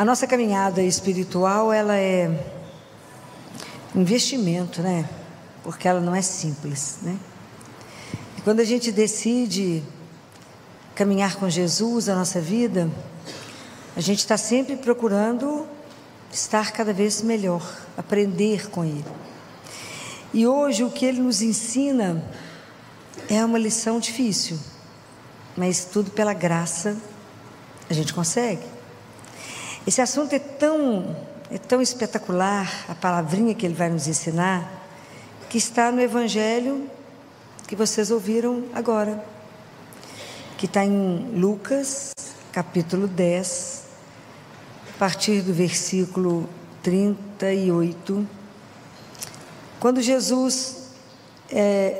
A nossa caminhada espiritual, ela é um investimento, né? Porque ela não é simples, né? E quando a gente decide caminhar com Jesus a nossa vida, a gente está sempre procurando estar cada vez melhor, aprender com Ele. E hoje o que Ele nos ensina é uma lição difícil, mas tudo pela graça a gente consegue. Esse assunto é tão espetacular, a palavrinha que Ele vai nos ensinar, que está no Evangelho que vocês ouviram agora, que está em Lucas, capítulo 10, a partir do versículo 38, quando Jesus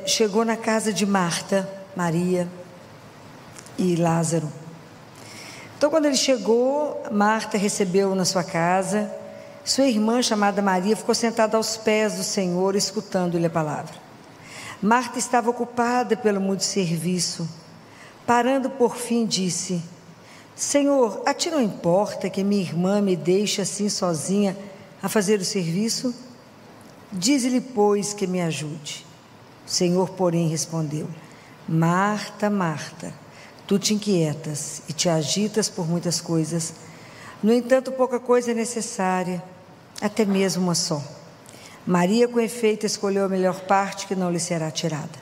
chegou na casa de Marta, Maria e Lázaro. Então, quando ele chegou, Marta recebeu-o na sua casa. Sua irmã, chamada Maria, ficou sentada aos pés do Senhor, escutando-lhe a palavra. Marta estava ocupada pelo muito serviço. Parando por fim, disse: Senhor, a ti não importa que minha irmã me deixe assim sozinha a fazer o serviço? Dize-lhe, pois, que me ajude. O Senhor, porém, respondeu: Marta, Marta, tu te inquietas e te agitas por muitas coisas. No entanto, pouca coisa é necessária, até mesmo uma só. Maria, com efeito, escolheu a melhor parte, que não lhe será tirada.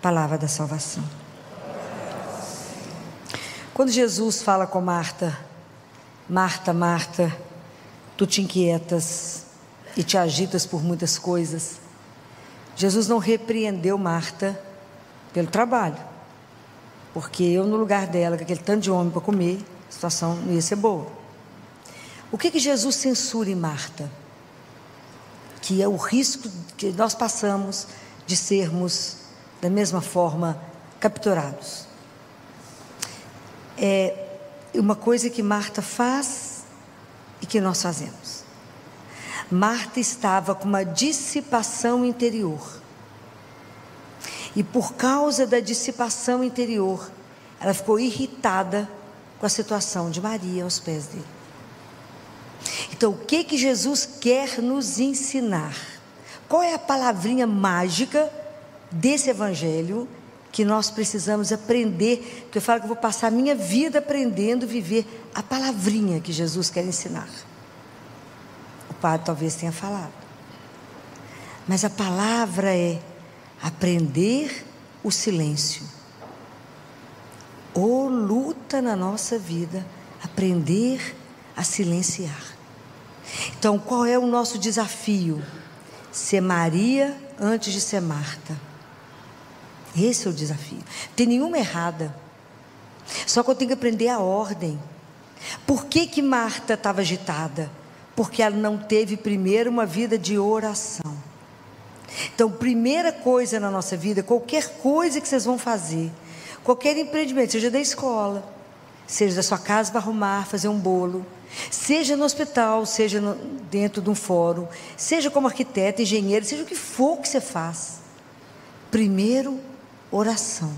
Palavra da salvação. Quando Jesus fala com Marta: Marta, Marta, tu te inquietas e te agitas por muitas coisas, Jesus não repreendeu Marta pelo trabalho, porque eu, no lugar dela, com aquele tanto de homem para comer, a situação não ia ser boa. O que Jesus censura em Marta? Que é o risco que nós passamos de sermos, da mesma forma, capturados. É uma coisa que Marta faz e que nós fazemos. Marta estava com uma dissipação interior. E por causa da dissipação interior, ela ficou irritada com a situação de Maria aos pés dele. Então, o que Jesus quer nos ensinar? Qual é a palavrinha mágica desse evangelho que nós precisamos aprender? Porque eu falo que eu vou passar a minha vida aprendendo a viver a palavrinha que Jesus quer ensinar. O padre talvez tenha falado, mas a palavra é aprender o silêncio. Ô luta na nossa vida, aprender a silenciar. Então, qual é o nosso desafio? Ser Maria antes de ser Marta. Esse é o desafio. Não tem nenhuma errada, só que eu tenho que aprender a ordem. Por que Marta estava agitada? Porque ela não teve primeiro uma vida de oração. Então, primeira coisa na nossa vida, qualquer coisa que vocês vão fazer, qualquer empreendimento, seja da escola, seja da sua casa para arrumar, fazer um bolo, seja no hospital, seja dentro de um fórum, seja como arquiteto, engenheiro, seja o que for que você faz, primeiro oração,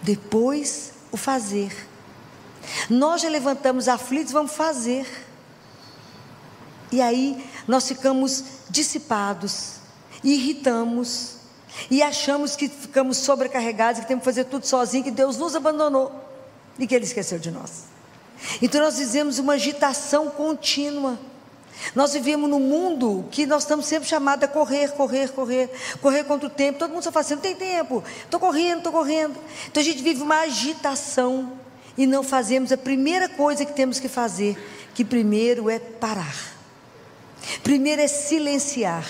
depois o fazer. Nós já levantamos aflitos, vamos fazer, e aí nós ficamos dissipados, irritamos e achamos que ficamos sobrecarregados, que temos que fazer tudo sozinho, que Deus nos abandonou e que Ele esqueceu de nós. Então nós vivemos uma agitação contínua. Nós vivemos num mundo que nós estamos sempre chamados a correr contra o tempo. Todo mundo só fala assim: não tem tempo, estou correndo. Então a gente vive uma agitação e não fazemos a primeira coisa que temos que fazer, que primeiro é parar, primeiro é silenciar,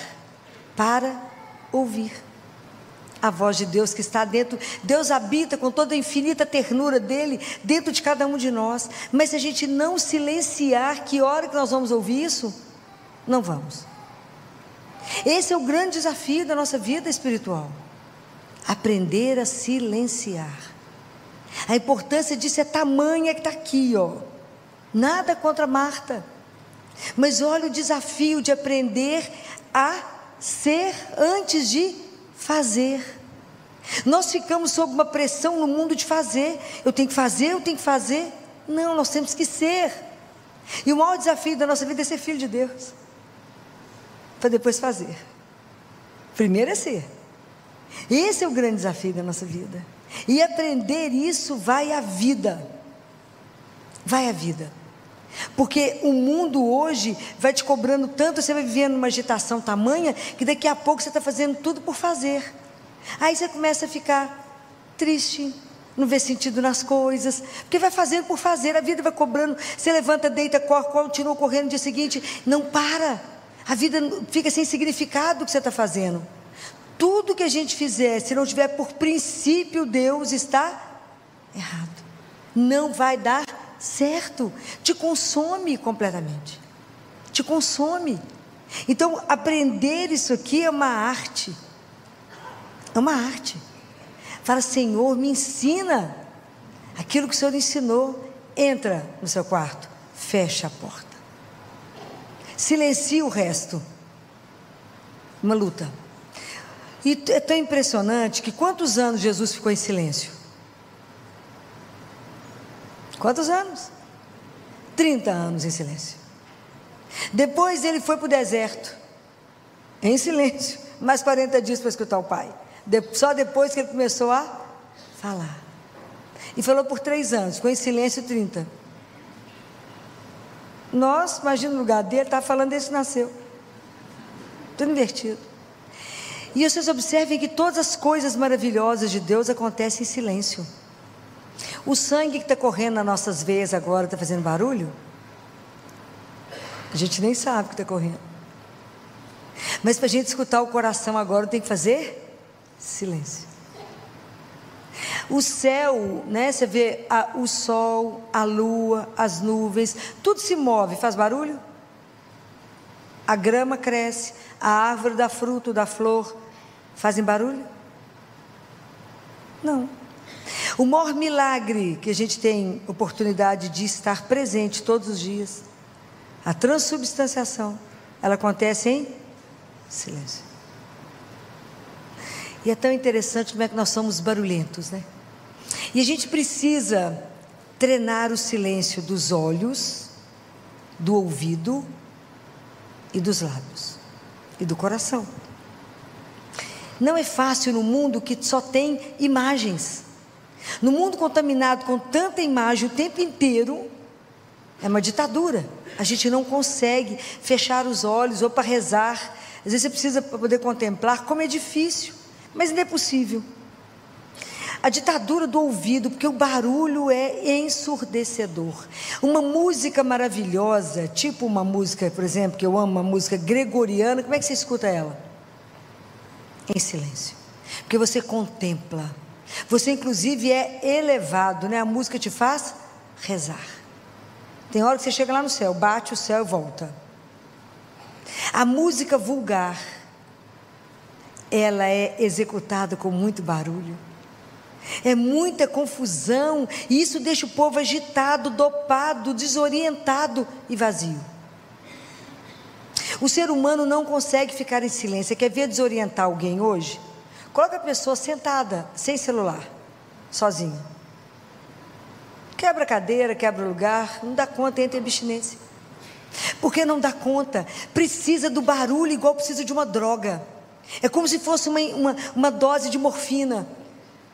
para ouvir a voz de Deus que está dentro. Deus habita com toda a infinita ternura dele dentro de cada um de nós, mas se a gente não silenciar, que hora que nós vamos ouvir isso? Não vamos. Esse é o grande desafio da nossa vida espiritual, aprender a silenciar. A importância disso é tamanha que está aqui, ó. Nada contra Marta, mas olha o desafio de aprender a ser antes de fazer. Nós ficamos sob uma pressão no mundo de fazer. Eu tenho que fazer. Não, nós temos que ser. E o maior desafio da nossa vida é ser filho de Deus, para depois fazer. Primeiro é ser. Esse é o grande desafio da nossa vida. E aprender isso vai à vida. Vai à vida. Porque o mundo hoje vai te cobrando tanto, você vai vivendo uma agitação tamanha, que daqui a pouco você está fazendo tudo por fazer. Aí você começa a ficar triste, não vê sentido nas coisas, porque vai fazendo por fazer, a vida vai cobrando, você levanta, deita, corre, continua correndo no dia seguinte, não para, a vida fica sem significado o que você está fazendo. Tudo que a gente fizer, se não tiver por princípio Deus, está errado, não vai dar certo, te consome completamente, te consome. Então aprender isso aqui é uma arte, é uma arte. Fala: Senhor, me ensina aquilo que o Senhor ensinou. Entra no seu quarto, fecha a porta, silencia o resto. Uma luta. E é tão impressionante que quantos anos Jesus ficou em silêncio? Quantos anos? 30 anos em silêncio. Depois ele foi para o deserto, em silêncio, mais 40 dias para escutar o Pai. Só depois que ele começou a falar. E falou por 3 anos, ficou em silêncio 30. Nós, imagina o lugar dele, estava falando desde que nasceu. Tudo invertido. E vocês observem que todas as coisas maravilhosas de Deus acontecem em silêncio. O sangue que está correndo nas nossas veias agora está fazendo barulho? A gente nem sabe que está correndo. Mas para a gente escutar o coração agora tem que fazer silêncio. O céu, né? Você vê o sol, a lua, as nuvens, tudo se move, faz barulho? A grama cresce, a árvore dá fruto, dá flor, fazem barulho? Não. O maior milagre que a gente tem oportunidade de estar presente todos os dias, a transubstanciação, ela acontece em silêncio. E é tão interessante como é que nós somos barulhentos, né? E a gente precisa treinar o silêncio dos olhos, do ouvido e dos lábios e do coração. Não é fácil no mundo que só tem imagens. No mundo contaminado com tanta imagem o tempo inteiro, é uma ditadura. A gente não consegue fechar os olhos ou para rezar. Às vezes você precisa para poder contemplar, como é difícil, mas não é possível. A ditadura do ouvido, porque o barulho é ensurdecedor. Uma música maravilhosa, tipo uma música, por exemplo, que eu amo, uma música gregoriana, como é que você escuta ela? Em silêncio, porque você contempla, você inclusive é elevado, né? A música te faz rezar. Tem hora que você chega lá no céu, bate o céu e volta. A música vulgar, ela é executada com muito barulho, é muita confusão, e isso deixa o povo agitado, dopado, desorientado e vazio. O ser humano não consegue ficar em silêncio. Você quer ver desorientar alguém hoje? Coloca a pessoa sentada, sem celular, sozinha. Quebra a cadeira, quebra o lugar, não dá conta, entra em abstinência. Porque não dá conta, precisa do barulho igual precisa de uma droga. É como se fosse uma dose de morfina,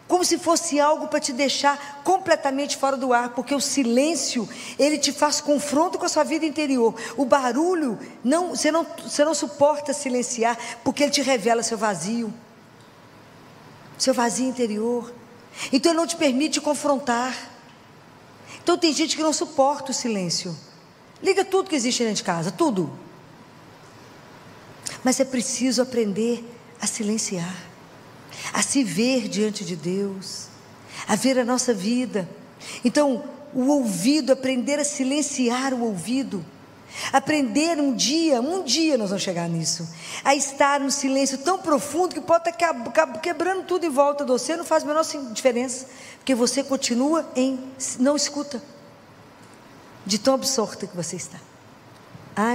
como se fosse algo para te deixar completamente fora do ar, porque o silêncio, ele te faz confronto com a sua vida interior. O barulho, você não suporta silenciar, porque ele te revela seu vazio interior. Então ele não te permite confrontar. Então tem gente que não suporta o silêncio. Liga tudo que existe dentro de casa, tudo. Mas é preciso aprender a silenciar, a se ver diante de Deus, a ver a nossa vida. Então, o ouvido, aprender a silenciar o ouvido, aprender um dia nós vamos chegar nisso, a estar num silêncio tão profundo que pode estar quebrando tudo em volta de você, não faz a menor diferença, porque você continua não escuta, de tão absorta que você está.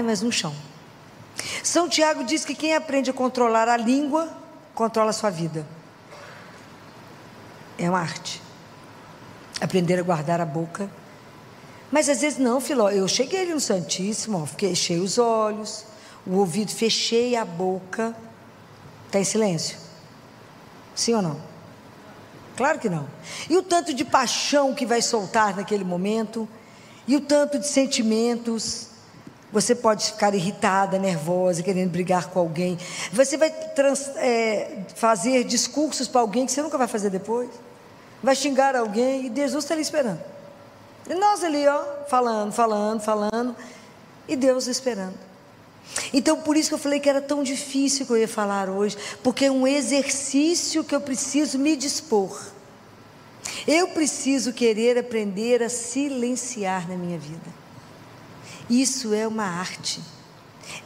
Mas no chão. São Tiago diz que quem aprende a controlar a língua, controla a sua vida. É uma arte. Aprender a guardar a boca, Mas às vezes não, Filó, eu cheguei ali no Santíssimo, ó, fechei os olhos, o ouvido, fechei a boca. Está em silêncio? Sim ou não? Claro que não. E o tanto de paixão que vai soltar naquele momento, e o tanto de sentimentos. Você pode ficar irritada, nervosa, querendo brigar com alguém. Você vai fazer discursos para alguém que você nunca vai fazer depois. Vai xingar alguém e Jesus está ali esperando. E nós ali, ó, falando, e Deus esperando. Então, por isso que eu falei que era tão difícil que eu ia falar hoje, porque é um exercício que eu preciso me dispor. Eu preciso querer aprender a silenciar na minha vida. Isso é uma arte,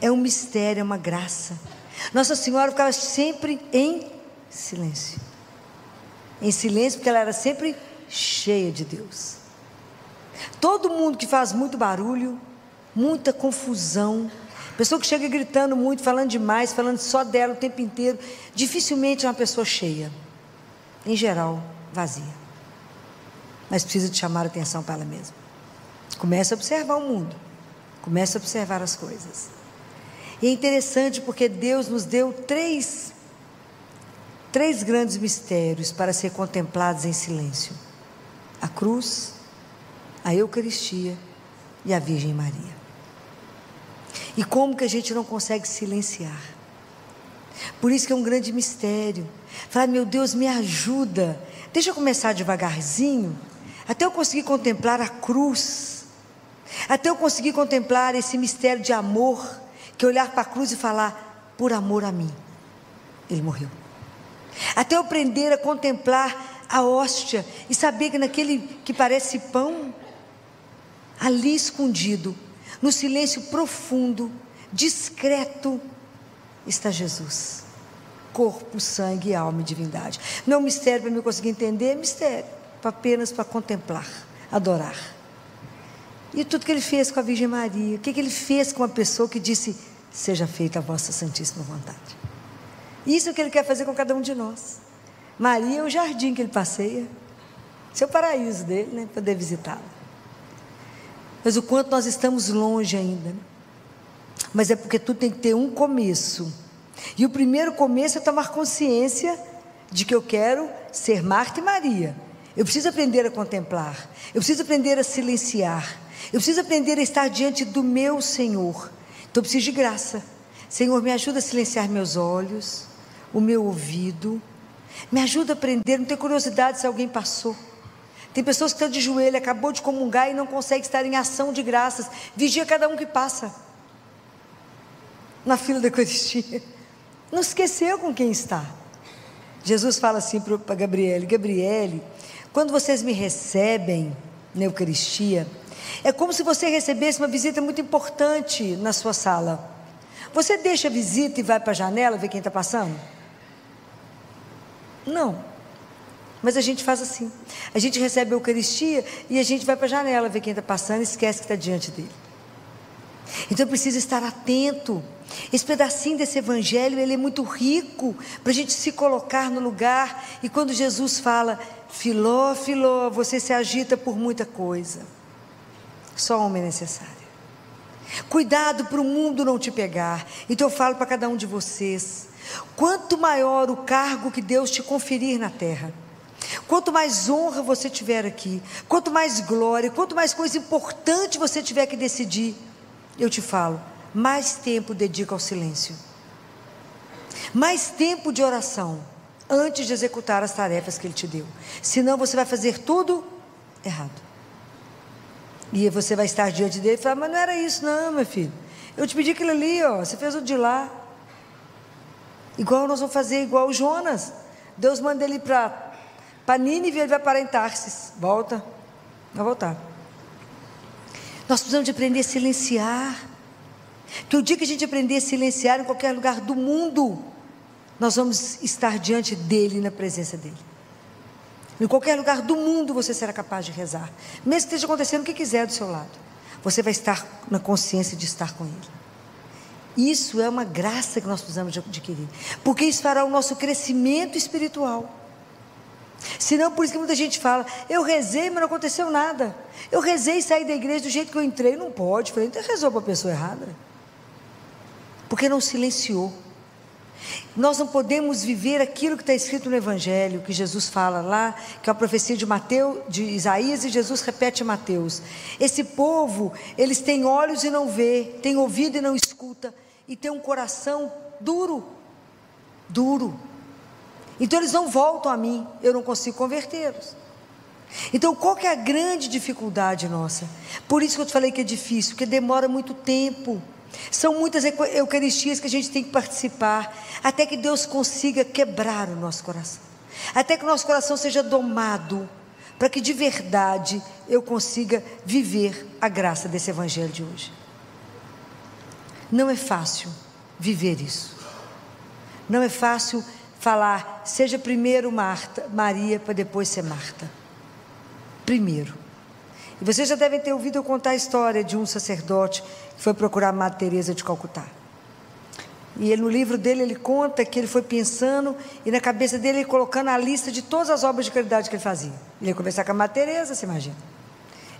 é um mistério, é uma graça. Nossa Senhora ficava sempre em silêncio. Em silêncio, porque ela era sempre cheia de Deus. Todo mundo que faz muito barulho, muita confusão, pessoa que chega gritando muito, falando demais, falando só dela o tempo inteiro, dificilmente é uma pessoa cheia. Em geral, vazia. Mas precisa de chamar a atenção para ela mesma. Comece a observar o mundo. Comece a observar as coisas. E é interessante porque Deus nos deu três grandes mistérios para ser contemplados em silêncio: a cruz, a Eucaristia e a Virgem Maria. E como que a gente não consegue silenciar? Por isso que é um grande mistério. Falar, meu Deus, me ajuda. Deixa eu começar devagarzinho, até eu conseguir contemplar a cruz. Até eu conseguir contemplar esse mistério de amor, que é olhar para a cruz e falar, por amor a mim, Ele morreu. Até eu aprender a contemplar a hóstia e saber que naquele que parece pão, ali escondido, no silêncio profundo, discreto, está Jesus. Corpo, sangue, alma e divindade. Não é um mistério para eu conseguir entender, é mistério apenas para contemplar, adorar. E tudo que Ele fez com a Virgem Maria, o que Ele fez com a pessoa que disse, seja feita a vossa santíssima vontade. Isso é o que Ele quer fazer com cada um de nós. Maria é o jardim que Ele passeia, esse é o paraíso dele, né? Poder visitá-la. Mas o quanto nós estamos longe ainda, né? Mas é porque tudo tem que ter um começo, e o primeiro começo é tomar consciência de que eu quero ser Marta e Maria. Eu preciso aprender a contemplar, eu preciso aprender a silenciar, eu preciso aprender a estar diante do meu Senhor. Então eu preciso de graça. Senhor, me ajuda a silenciar meus olhos, o meu ouvido, me ajuda a aprender, não ter curiosidade se alguém passou. Tem pessoas que estão de joelho, acabou de comungar e não consegue estar em ação de graças. Vigia cada um que passa na fila da Eucaristia, não esqueceu com quem está. Jesus fala assim para Gabriele, Gabriele, quando vocês me recebem na Eucaristia, é como se você recebesse uma visita muito importante na sua sala. Você deixa a visita e vai para a janela ver quem está passando? Não. Mas a gente faz assim. A gente recebe a Eucaristia e a gente vai para a janela ver quem está passando e esquece que está diante dele. Então eu preciso estar atento. Esse pedacinho desse evangelho, ele é muito rico para a gente se colocar no lugar. E quando Jesus fala, Filó, Filó, você se agita por muita coisa, só uma é necessária. Cuidado para o mundo não te pegar. Então eu falo para cada um de vocês, quanto maior o cargo que Deus te conferir na terra, quanto mais honra você tiver aqui, quanto mais glória, quanto mais coisa importante você tiver que decidir, eu te falo, mais tempo dedica ao silêncio, mais tempo de oração, antes de executar as tarefas que Ele te deu. Senão você vai fazer tudo errado, e você vai estar diante dele e falar, mas não era isso não, meu filho, eu te pedi aquilo ali, ó, você fez o de lá. Igual nós vamos fazer, igual o Jonas. Deus manda ele para Nínive, ele vai parar em Tarsis, vai voltar. Nós precisamos de aprender a silenciar, que o dia que a gente aprender a silenciar em qualquer lugar do mundo, nós vamos estar diante dele, na presença dele. Em qualquer lugar do mundo você será capaz de rezar, mesmo que esteja acontecendo o que quiser do seu lado, você vai estar na consciência de estar com ele. Isso é uma graça que nós precisamos de adquirir, porque isso fará o nosso crescimento espiritual. Senão, por isso que muita gente fala, eu rezei, mas não aconteceu nada. Eu rezei e saí da igreja do jeito que eu entrei. Não pode. Falei, então rezou para a pessoa errada. Porque não silenciou. Nós não podemos viver aquilo que está escrito no Evangelho, que Jesus fala lá, que é a profecia de Isaías, e Jesus repete em Mateus. Esse povo, eles têm olhos e não vê, têm ouvido e não escuta, e têm um coração duro. Então eles não voltam a mim, eu não consigo convertê-los. Então qual que é a grande dificuldade nossa? Por isso que eu te falei que é difícil, porque demora muito tempo. São muitas eucaristias que a gente tem que participar, até que Deus consiga quebrar o nosso coração, até que o nosso coração seja domado, para que de verdade eu consiga viver a graça desse Evangelho de hoje. Não é fácil viver isso, não é fácil falar, seja primeiro Maria, para depois ser Marta, primeiro. E vocês já devem ter ouvido eu contar a história de um sacerdote que foi procurar Madre Teresa de Calcutá. E ele, no livro dele, ele conta que ele foi pensando, e na cabeça dele, ele colocando a lista de todas as obras de caridade que ele fazia. Ele ia conversar com a Madre Teresa, você imagina.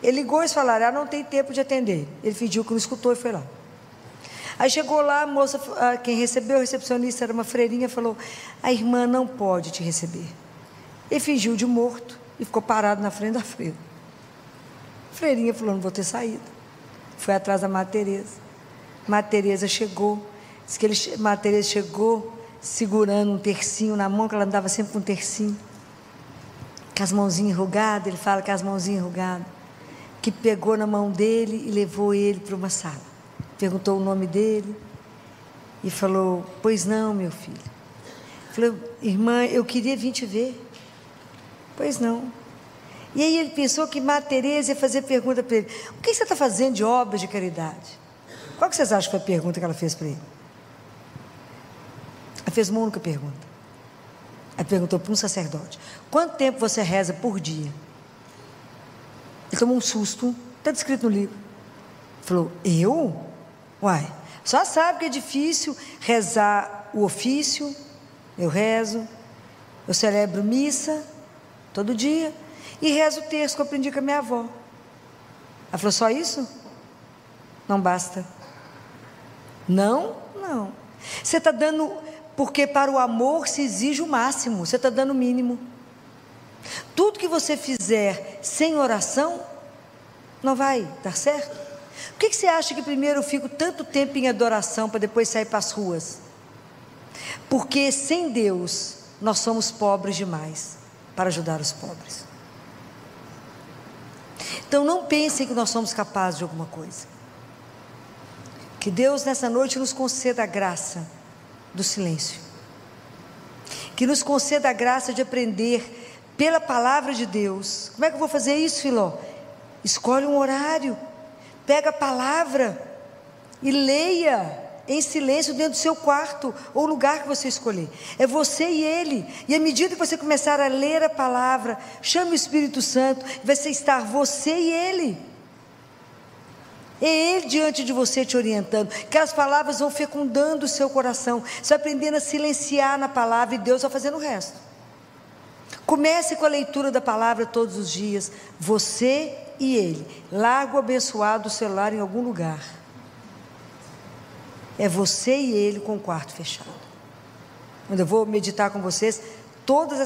Ele ligou e eles falaram, não tem tempo de atender. Ele fingiu que não escutou e foi lá. Aí chegou lá, a moça, quem recebeu, a recepcionista, era uma freirinha, falou, a irmã não pode te receber. Ele fingiu de morto e ficou parado na frente da freira. A freirinha falou, não vou ter saído. Foi atrás da Madre Teresa. Madre Teresa chegou, diz que Madre Teresa chegou segurando um tercinho na mão, que ela andava sempre com um tercinho, com as mãozinhas enrugadas, ele fala que as mãozinhas enrugadas, que pegou na mão dele e levou ele para uma sala. Perguntou o nome dele e falou, pois não, meu filho. Falou, irmã, eu queria vir te ver. Pois não. E aí ele pensou que Madre Teresa ia fazer pergunta para ele, o que você está fazendo de obras de caridade? Qual que vocês acham que foi a pergunta que ela fez para ele? Ela fez uma única pergunta. Ela perguntou para um sacerdote, quanto tempo você reza por dia? Ele tomou um susto, está descrito no livro. Falou, eu? Uai, só sabe que é difícil rezar o ofício, eu rezo, eu celebro missa todo dia, e rezo o terço que eu aprendi com a minha avó. Ela falou, só isso? Não basta. Não. Você está dando, porque para o amor se exige o máximo, você está dando o mínimo. Tudo que você fizer sem oração, não vai dar certo. Por que você acha que primeiro eu fico tanto tempo em adoração para depois sair para as ruas? Porque sem Deus nós somos pobres demais para ajudar os pobres. Então não pensem que nós somos capazes de alguma coisa. Que Deus nessa noite nos conceda a graça do silêncio, que nos conceda a graça de aprender pela palavra de Deus. Como é que eu vou fazer isso, Filó? Escolhe um horário, pega a palavra e leia em silêncio dentro do seu quarto, ou lugar que você escolher. É você e ele. E à medida que você começar a ler a palavra, chame o Espírito Santo, vai estar você e ele. É ele diante de você te orientando. Aquelas palavras vão fecundando o seu coração. Você vai aprendendo a silenciar na palavra, e Deus vai fazendo o resto. Comece com a leitura da palavra todos os dias, você e ele. Larga o abençoado celular em algum lugar. É você e ele com o quarto fechado. Quando eu vou meditar com vocês, todas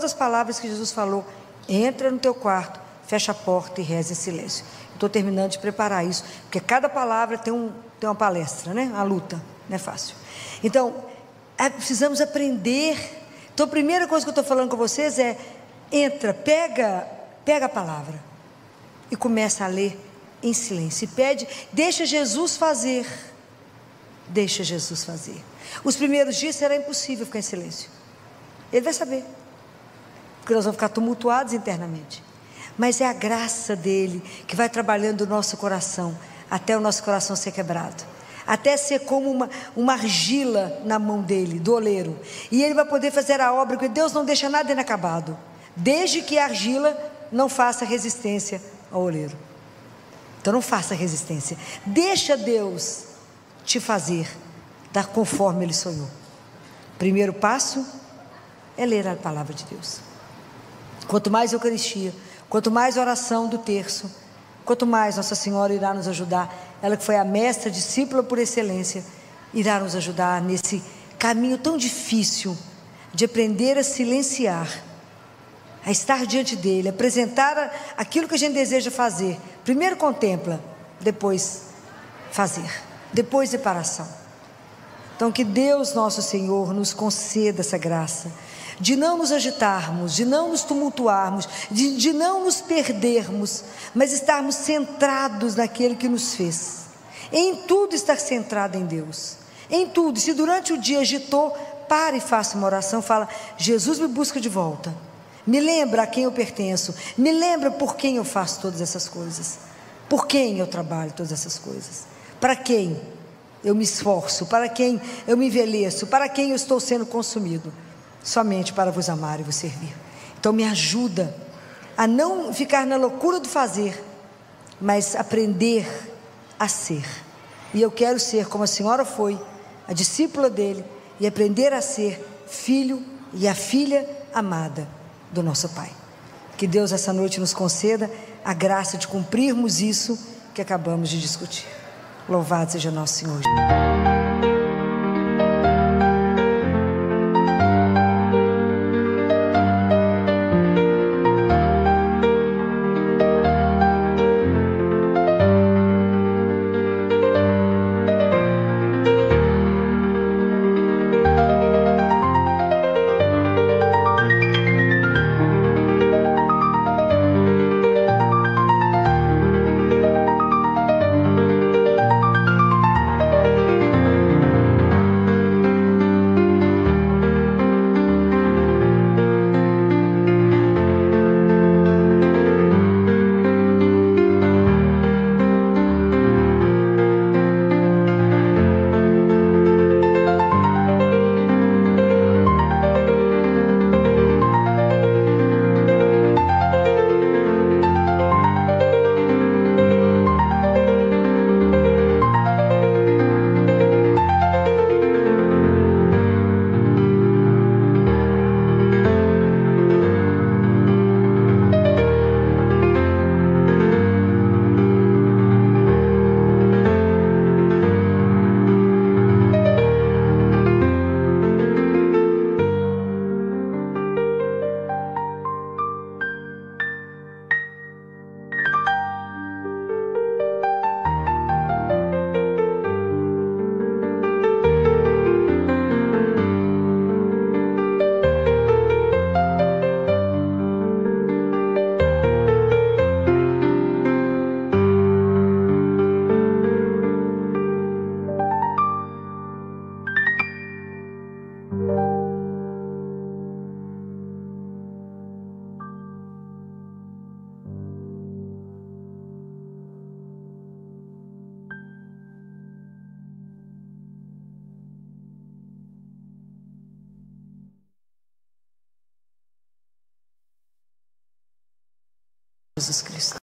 as palavras que Jesus falou, entra no teu quarto, fecha a porta e reza em silêncio. Estou terminando de preparar isso, porque cada palavra tem uma palestra, né? A luta, não é fácil. Então, precisamos aprender. Então a primeira coisa que eu estou falando com vocês é, pega a palavra e começa a ler em silêncio, e pede, deixa Jesus fazer. Deixa Jesus fazer. Os primeiros dias será impossível ficar em silêncio. Ele vai saber, porque nós vamos ficar tumultuados internamente. Mas é a graça dele que vai trabalhando o nosso coração, até o nosso coração ser quebrado, até ser como uma argila na mão dele, do oleiro. E ele vai poder fazer a obra, porque Deus não deixa nada inacabado, desde que a argila não faça resistência ao oleiro. Então não faça resistência, deixa Deus te fazer dar conforme ele sonhou. Primeiro passo é ler a palavra de Deus. Quanto mais Eucaristia, quanto mais oração do terço, quanto mais Nossa Senhora irá nos ajudar, ela que foi a mestra, discípula por excelência, irá nos ajudar nesse caminho tão difícil de aprender a silenciar, a estar diante dele, apresentar aquilo que a gente deseja fazer. Primeiro contempla, depois fazer, depois separação. Então que Deus nosso Senhor nos conceda essa graça, de não nos agitarmos, de não nos tumultuarmos, de não nos perdermos, mas estarmos centrados naquele que nos fez. Em tudo estar centrado em Deus, em tudo. Se durante o dia agitou, pare e faça uma oração, fala: Jesus, me busca de volta, me lembra a quem eu pertenço, me lembra por quem eu faço todas essas coisas, por quem eu trabalho todas essas coisas, para quem eu me esforço, para quem eu me envelheço, para quem eu estou sendo consumido, somente para vos amar e vos servir. Então me ajuda a não ficar na loucura do fazer, mas aprender a ser. E eu quero ser como a senhora foi, a discípula dele, e aprender a ser filho e a filha amada do nosso Pai. Que Deus essa noite nos conceda a graça de cumprirmos isso que acabamos de discutir. Louvado seja nosso Senhor. Jesus Cristo.